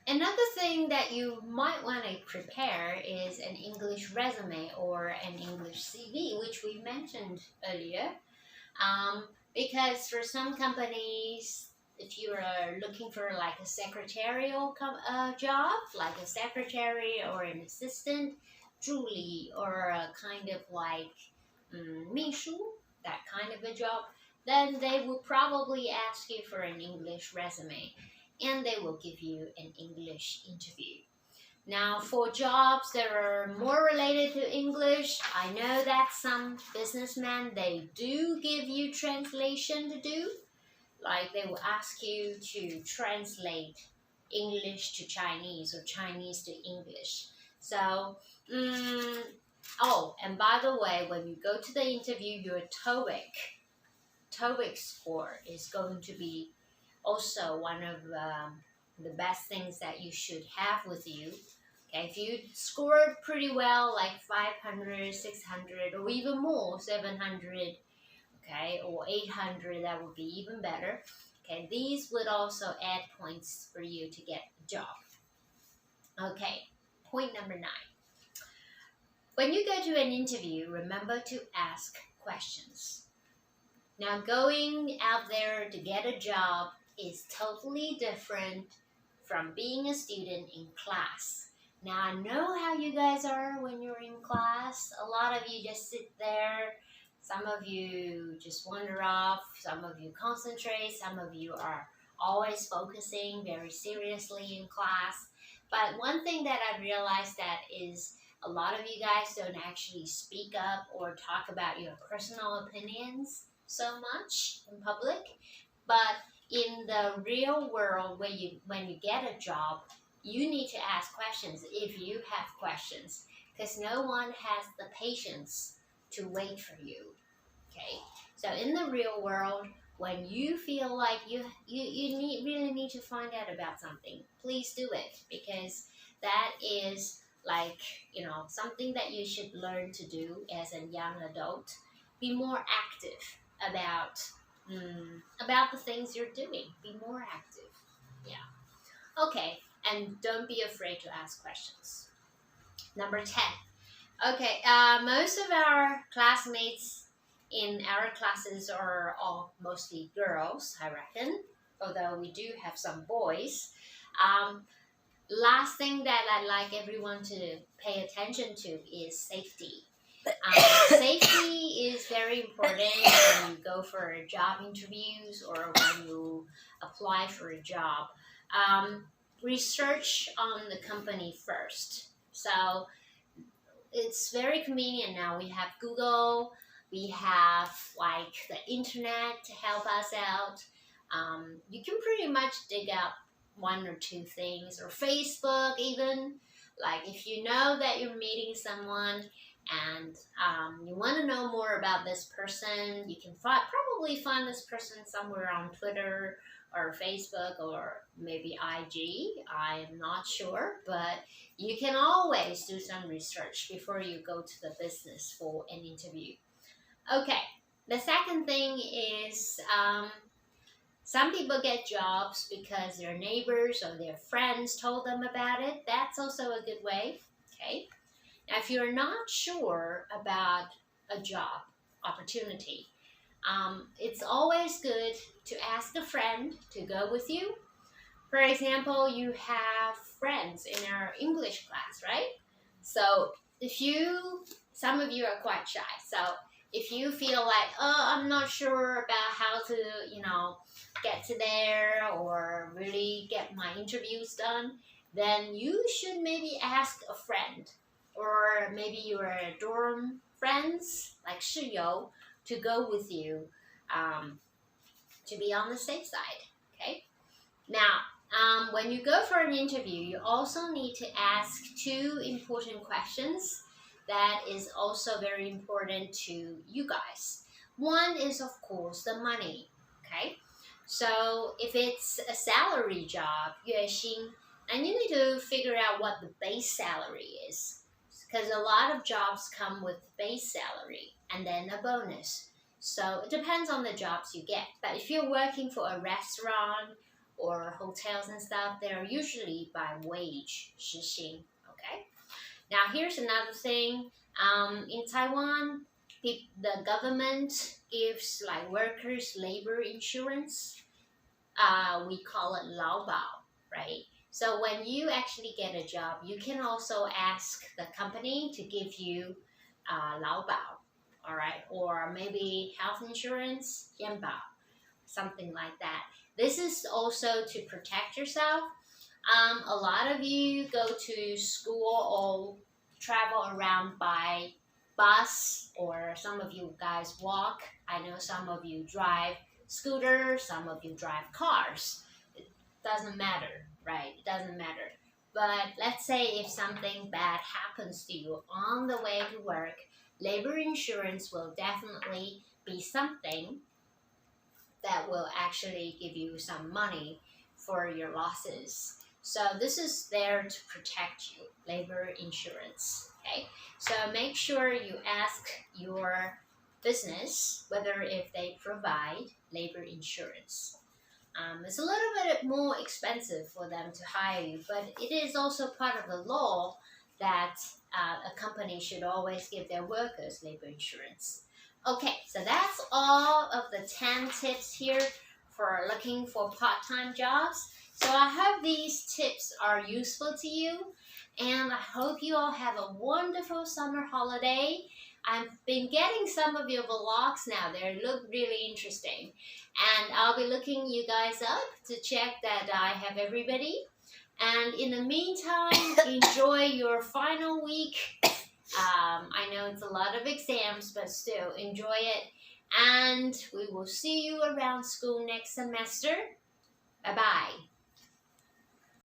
Another thing that you might want to prepare is an English resume or an English CV, which we mentioned earlier. Because for some companies, if you are looking for like a secretarial job, like a secretary or an assistant, 助理, or a kind of like 秘书, that kind of a job, then they will probably ask you for an English resume and they will give you an English interview. Now, for jobs that are more related to English, I know that some businessmen, they do give you translation to do. Like they will ask you to translate English to Chinese or Chinese to English. So, oh, and by the way, when you go to the interview, your TOEIC score is going to be also one of the best things that you should have with you. Okay, if you scored pretty well, like 500, 600, or even more, 700, okay, or 800, that would be even better. Okay, these would also add points for you to get a job. Okay, point number 9. When you go to an interview, remember to ask questions. Now, going out there to get a job is totally different from being a student in class. Now, I know how you guys are when you're in class. A lot of you just sit there. Some of you just wander off. Some of you concentrate. Some of you are always focusing very seriously in class. But one thing that I've realized that is a lot of you guys don't actually speak up or talk about your personal opinions so much in public. But in the real world, when you get a job, you need to ask questions if you have questions, because no one has the patience to wait for you. Okay, so in the real world, when you feel like you really need to find out about something, please do it, because that is like, something that you should learn to do as a young adult. Be more active about the things you're doing. Be more active. Yeah. Okay, and don't be afraid to ask questions. Number 10. Okay, most of our classmates in our classes are all mostly girls, I reckon, although we do have some boys. Last thing that I'd like everyone to pay attention to is safety. Safety is very important when you go for job interviews or when you apply for a job. Research on the company first. So it's very convenient now. We have Google, we have like the internet to help us out. You can pretty much dig up 1 or 2 things, or Facebook even. Like if you know that you're meeting someone and you want to know more about this person, you can probably find this person somewhere on Twitter or Facebook or maybe IG. I am not sure, but you can always do some research before you go to the business for an interview. Okay, the second thing is some people get jobs because their neighbors or their friends told them about it. That's also a good way. Okay. Now, if you're not sure about a job opportunity, it's always good to ask a friend to go with you. For example, you have friends in our English class, right? So some of you are quite shy. So if you feel like, I'm not sure about how to, get to there or really get my interviews done, then you should maybe ask a friend, or maybe your dorm friends, like 室友, to go with you, to be on the safe side. Okay. Now, when you go for an interview, you also need to ask 2 important questions that is also very important to you guys. One is, of course, the money. Okay. So if it's a salary job, 月薪, and you need to figure out what the base salary is, because a lot of jobs come with base salary and then a bonus. So it depends on the jobs you get. But if you're working for a restaurant or hotels and stuff, they're usually by wage, 时薪. Okay. Now here's another thing. In Taiwan, the government gives like workers labor insurance. We call it 劳保, right? So when you actually get a job, you can also ask the company to give you 劳保, all right? Or maybe health insurance, 健保, something like that. This is also to protect yourself. A lot of you go to school or travel around by bus, or some of you guys walk. I know some of you drive scooters, some of you drive cars. It doesn't matter, right? It doesn't matter. But let's say if something bad happens to you on the way to work, labor insurance will definitely be something that will actually give you some money for your losses. So this is there to protect you, labor insurance, okay? So make sure you ask your business whether if they provide labor insurance. It's a little bit more expensive for them to hire you, but it is also part of the law that a company should always give their workers labor insurance. Okay, so that's all of the 10 tips here for looking for part-time jobs. So I hope these tips are useful to you, and I hope you all have a wonderful summer holiday. I've been getting some of your vlogs now. They look really interesting. And I'll be looking you guys up to check that I have everybody. And in the meantime, enjoy your final week. I know it's a lot of exams, but still enjoy it. And we will see you around school next semester. Bye-bye.